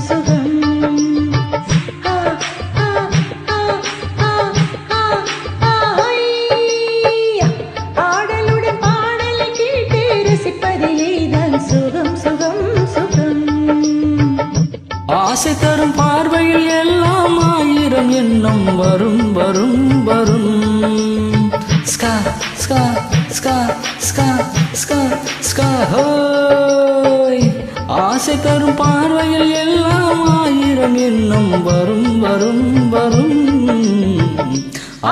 சுகம் ஆடலுடன் பாடலை கேட்டு ரசிப்பதிலே தான் சுகம் சுகம் சுகம். ஆசை தரும் பார்வையில் எல்லாம் ஆயிரம் எண்ணம் வரும் வரும் வரும். ஸ்கா ஸ்கா ஸ்கா ஸ்கா ஸ்கா ஸ்கா ஹோய். ஆசை தரும் பார்வையில் எல்லாம் ஆயிரம் எண்ணம் வரும் வரும் வரும்.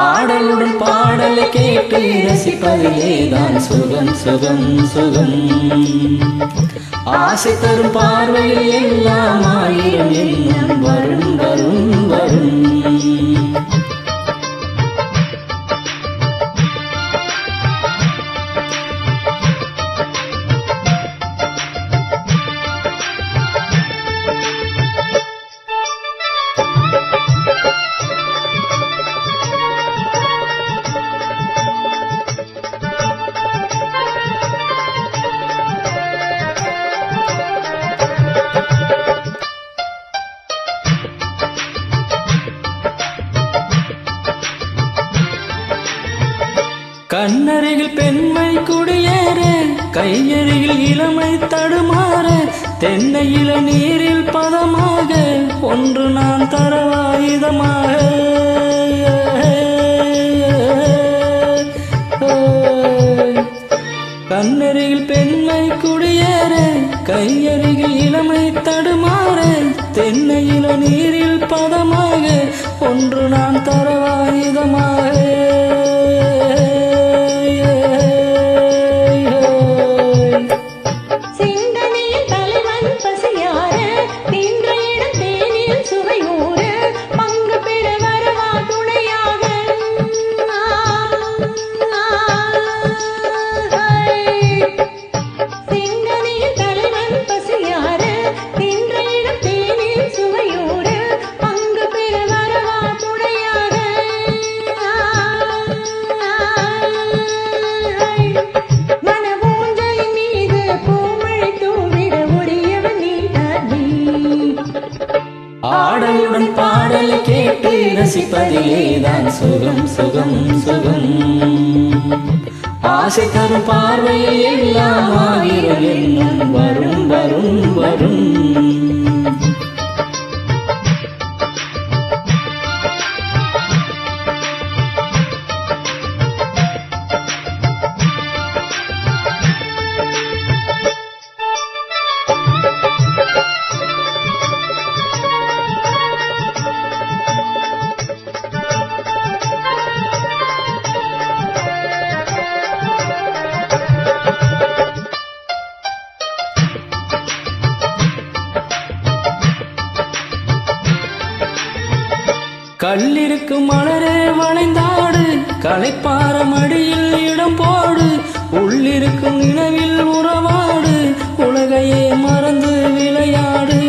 ஆடலுடன் பாடலை கேட்டு ரசிப்பதிலே தான் சுகம் சுகம் சுகம். ஆசை தரும் பார்வையில் எல்லாம் ஆயிரம் எண்ணம் வரும் வரும் வரும். கண்ணருகில் பெண்மை குடியேற, கையருகில் இளமை தடுமாற, தென்னையில நீரில் பதமாக ஒன்று நான் தரவாயுதமாக. கண்ணருகில் பெண்மை குடியேற, கையருகில் இளமை தடுமாற, தென்னையில நீரில் பதமாக ஒன்று நான் தரவாயுதமாக. ஆடலுடன் பாடலை கேட்டு ரசிப்பதிலே தான் சுகம் சுகம் சுகம். ஆசை தரும் பார்வையில் எல்லாம் ஆயிரம் எண்ணம் வரும் வரும் வரும். கல்லிருக்கும் மலரே வளைந்தாடு, களைப்பார மடியில் இடம் போடு, உள்ளிருக்கும் நினைவில் உறவாடு, உலகையே மறந்து விளையாடு.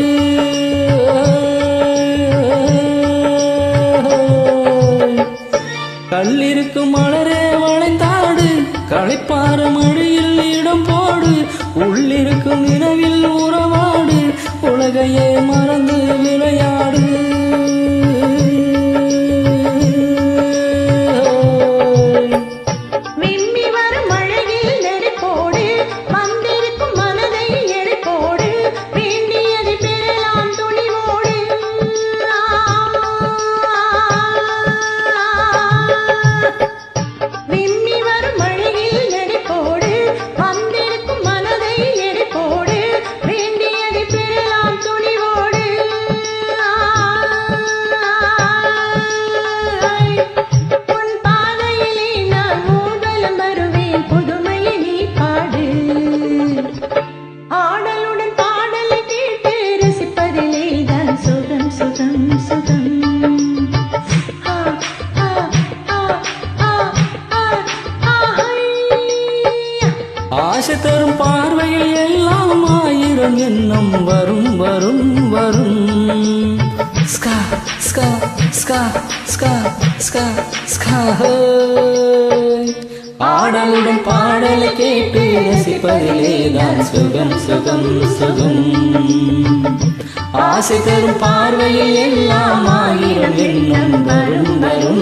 கல்லிருக்கும் மலரே வளைந்தாடு, களைப்பார மடியில் இடம் போடு, உள்ளிருக்கும் நினைவில் உறவாடு, உலகையே மறந்து விளையாடு. ஆசை தரும் பார்வையில் எல்லாம் ஆயிரம் எண்ணம் வரும் வரும் வரும். ஸ்கா ஸ்கா ஸ்கா ஸ்கா ஸ்கா ஸ்கா. ஆடலுடன் பாடலை கேட்டு ரசிப்பதிலே தான் சுகம் சுகம் சுகம். ஆசை தரும் பார்வையில் எல்லாம் ஆயிரம் எண்ணம் வரும் வரும்